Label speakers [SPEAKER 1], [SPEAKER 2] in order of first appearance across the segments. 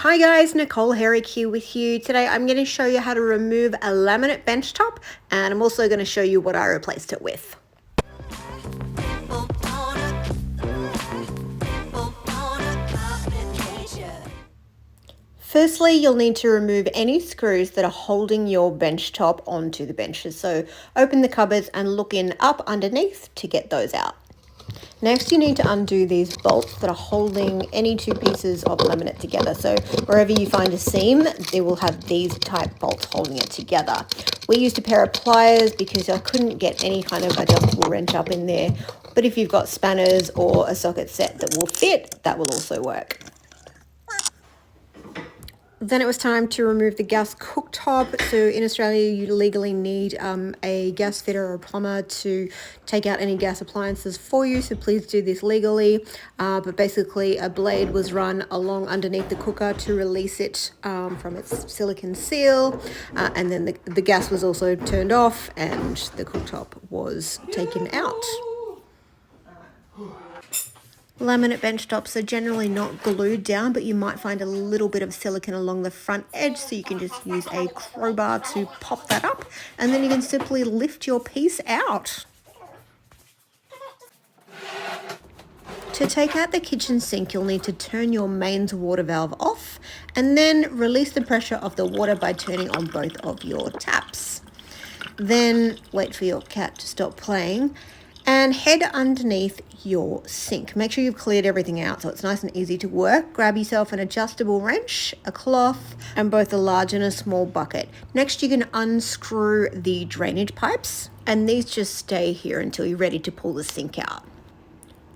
[SPEAKER 1] Hi guys, Nicole Herrick here with you. Today I'm going to show you how to remove a laminate bench top, and I'm also going to show you what I replaced it with. Firstly, you'll need to remove any screws that are holding your bench top onto the benches. So open the cupboards and look in up underneath to get those out. Next, you need to undo these bolts that are holding any two pieces of laminate together. So wherever you find a seam, they will have these type bolts holding it together. We used a pair of pliers because I couldn't get any kind of adjustable wrench up in there. But if you've got spanners or a socket set that will fit, that will also work. Then it was time to remove the gas cooktop. So in Australia, you legally need a gas fitter or a plumber to take out any gas appliances for you. So please do this legally. But basically, a blade was run along underneath the cooker to release it from its silicone seal. And then the gas was also turned off and the cooktop was taken out. Laminate bench tops are generally not glued down, but you might find a little bit of silicone along the front edge, so you can just use a crowbar to pop that up, and then you can simply lift your piece out. To take out the kitchen sink, you'll need to turn your mains water valve off and then release the pressure of the water by turning on both of your taps. Then wait for your cat to stop playing and head underneath your sink. Make sure you've cleared everything out so it's nice and easy to work. Grab yourself an adjustable wrench, a cloth, and both a large and a small bucket. Next, you can unscrew the drainage pipes, and these just stay here until you're ready to pull the sink out.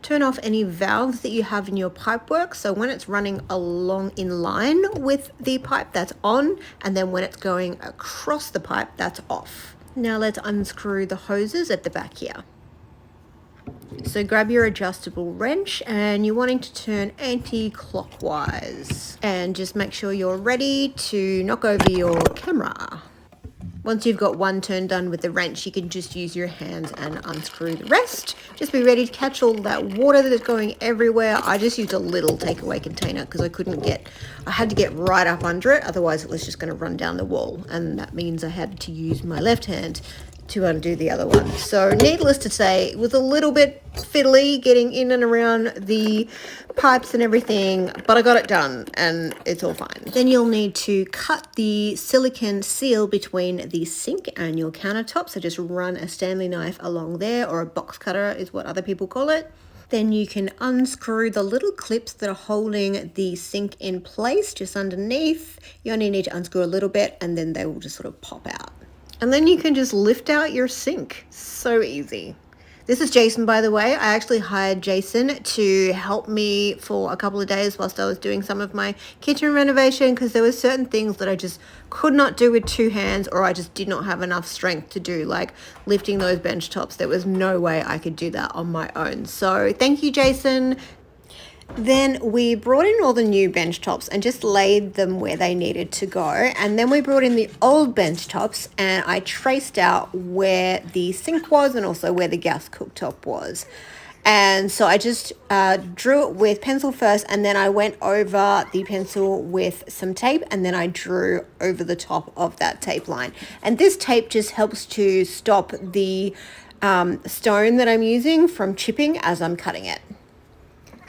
[SPEAKER 1] Turn off any valves that you have in your pipework, so when it's running along in line with the pipe, that's on, and then when it's going across the pipe, that's off. Now let's unscrew the hoses at the back here. So grab your adjustable wrench and you're wanting to turn anti-clockwise, and just make sure you're ready to knock over your camera. Once you've got one turn done with the wrench, you can just use your hands and unscrew the rest. Just be ready to catch all that water that is going everywhere. I just used a little takeaway container because I had to get right up under it, otherwise it was just going to run down the wall, and that means I had to use my left hand to undo the other one. So needless to say, it was a little bit fiddly getting in and around the pipes and everything, but I got it done and it's all fine. Then you'll need to cut the silicone seal between the sink and your countertop. So just run a Stanley knife along there, or a box cutter is what other people call it. Then you can unscrew the little clips that are holding the sink in place just underneath. You only need to unscrew a little bit and then they will just sort of pop out. And then you can just lift out your sink. So easy. This is Jason, by the way. I actually hired Jason to help me for a couple of days whilst I was doing some of my kitchen renovation, because there were certain things that I just could not do with two hands, or I just did not have enough strength to do, like lifting those bench tops. There was no way I could do that on my own. So thank you, Jason. Then we brought in all the new bench tops and just laid them where they needed to go. And then we brought in the old bench tops and I traced out where the sink was and also where the gas cooktop was. And so I just drew it with pencil first, and then I went over the pencil with some tape, and then I drew over the top of that tape line. And this tape just helps to stop the stone that I'm using from chipping as I'm cutting it.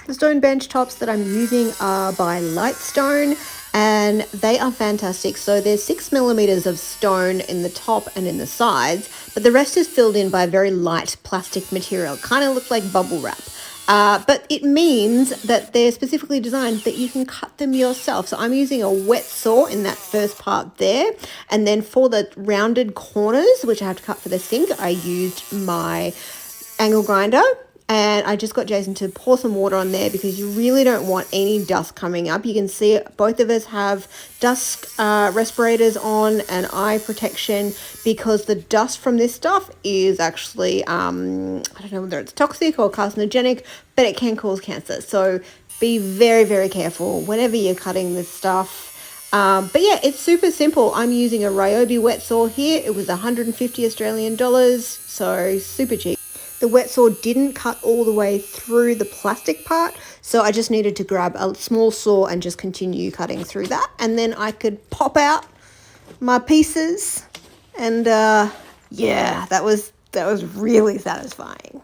[SPEAKER 1] The stone bench tops that I'm using are by Lightstone, and they are fantastic. So there's 6 millimeters of stone in the top and in the sides, but the rest is filled in by very light plastic material. Kind of looks like bubble wrap. But it means that they're specifically designed that you can cut them yourself. So I'm using a wet saw in that first part there. And then for the rounded corners, which I have to cut for the sink, I used my angle grinder. And I just got Jason to pour some water on there because you really don't want any dust coming up. You can see it, both of us have dust respirators on and eye protection, because the dust from this stuff is actually, I don't know whether it's toxic or carcinogenic, but it can cause cancer. So be very, very careful whenever you're cutting this stuff. But yeah, it's super simple. I'm using a ryobi wet saw here. It was 150 Australian dollars, so super cheap. The wet saw didn't cut all the way through the plastic part, So I just needed to grab a small saw and just continue cutting through that. And then I could pop out my pieces. And yeah, that was really satisfying.